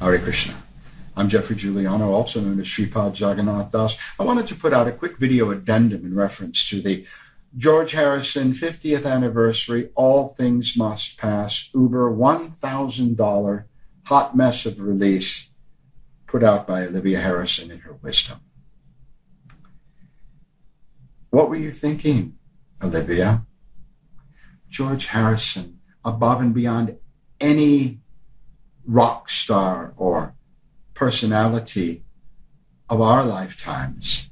Hare Krishna. I'm Geoffrey Giuliano, also known as Sripad Jagannath Das. I wanted to put out a quick video addendum in reference to the George Harrison 50th anniversary, All Things Must Pass, Uber $1,000 hot mess of release put out by Olivia Harrison in her wisdom. What were you thinking, Olivia? George Harrison, above and beyond any rock star or personality of our lifetimes,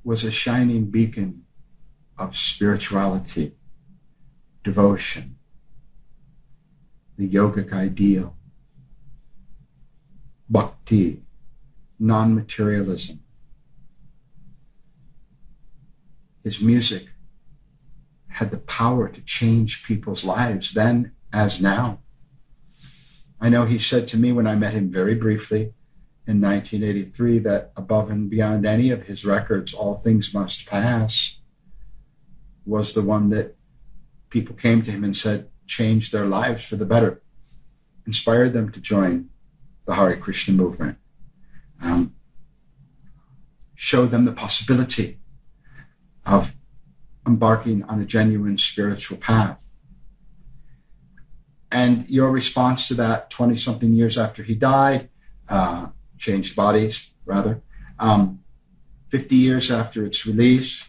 was a shining beacon of spirituality, devotion, the yogic ideal, bhakti, non-materialism. His music had the power to change people's lives then as now. I know he said to me when I met him very briefly in 1983 that above and beyond any of his records, All Things Must Pass was the one that people came to him and said changed their lives for the better, inspired them to join the Hare Krishna movement, showed them the possibility of embarking on a genuine spiritual path. And your response to that 20-something years after he died, changed bodies, rather, 50 years after its release,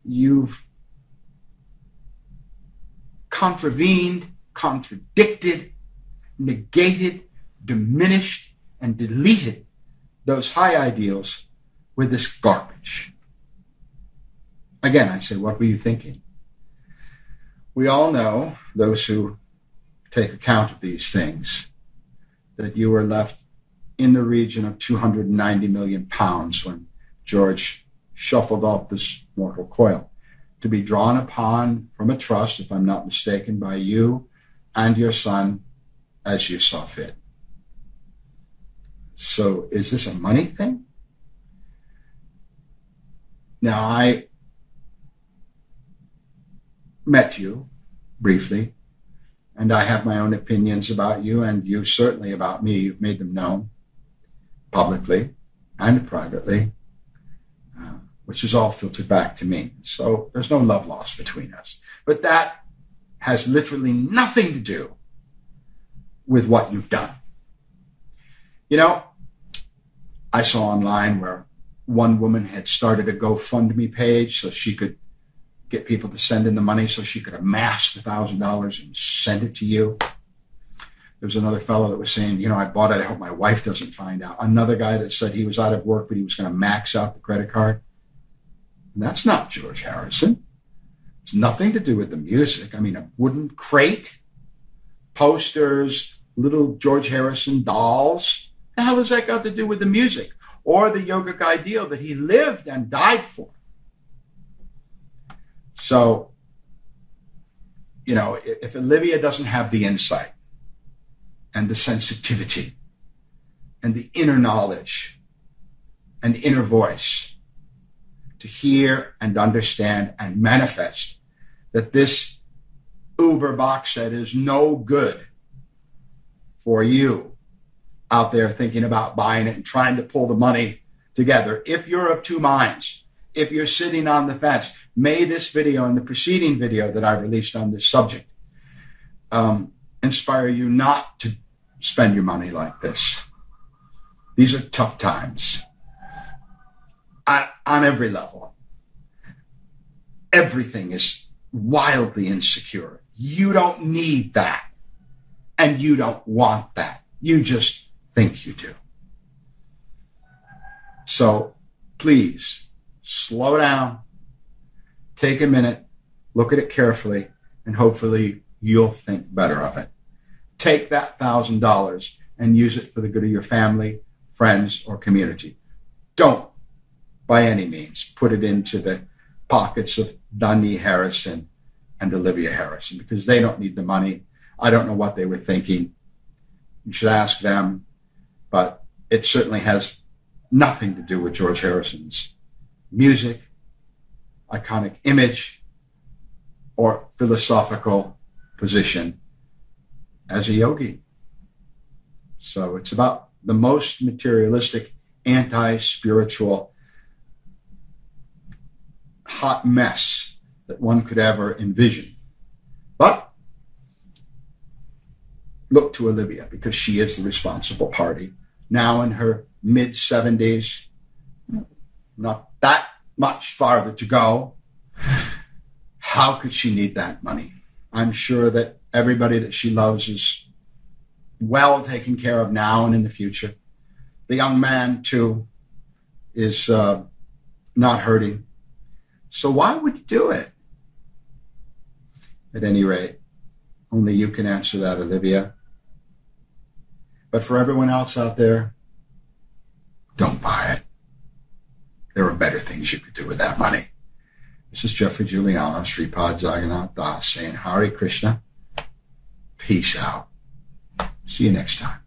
you've contravened, contradicted, negated, diminished, and deleted those high ideals with this garbage. Again, I say, what were you thinking? We all know, those who take account of these things, that you were left in the region of 290 million pounds when George shuffled off this mortal coil, to be drawn upon from a trust, if I'm not mistaken, by you and your son as you saw fit. So is this a money thing? Now, I met you briefly, and I have my own opinions about you, and you certainly about me. You've made them known publicly and privately, which is all filtered back to me. So there's no love lost between us. But that has literally nothing to do with what you've done. You know, I saw online where one woman had started a GoFundMe page so she could get people to send in the money so she could amass the $1,000 and send it to you. There was another fellow that was saying, you know, I bought it, I hope my wife doesn't find out. Another guy that said he was out of work, but he was going to max out the credit card. And that's not George Harrison. It's nothing to do with the music. I mean, a wooden crate, posters, little George Harrison dolls. The hell has that got to do with the music or the yogic ideal that he lived and died for? So, you know, if Olivia doesn't have the insight and the sensitivity and the inner knowledge and inner voice to hear and understand and manifest that this Uber box set is no good for you out there thinking about buying it and trying to pull the money together, if you're of two minds, if you're sitting on the fence, may this video and the preceding video that I released on this subject inspire you not to spend your money like this. These are tough times on every level. Everything is wildly insecure. You don't need that, and you don't want that. You just think you do. So please, slow down, take a minute, look at it carefully, and hopefully you'll think better of it. Take that $1,000 and use it for the good of your family, friends, or community. Don't, by any means, put it into the pockets of Dani Harrison and Olivia Harrison, because they don't need the money. I don't know what they were thinking. You should ask them, but it certainly has nothing to do with George Harrison's music, iconic image, or philosophical position as a yogi. So it's about the most materialistic, anti-spiritual, hot mess that one could ever envision. But look to Olivia, because she is the responsible party. Now in her mid-70s, not that much farther to go. How could she need that money? I'm sure that everybody that she loves is well taken care of now and in the future. The young man, too, is not hurting. So why would you do it? At any rate, only you can answer that, Olivia. But for everyone else out there, don't buy it. There are better things you could do with that money. This is Geoffrey Giuliano, Sripad Jagannath Das, saying Hare Krishna. Peace out. See you next time.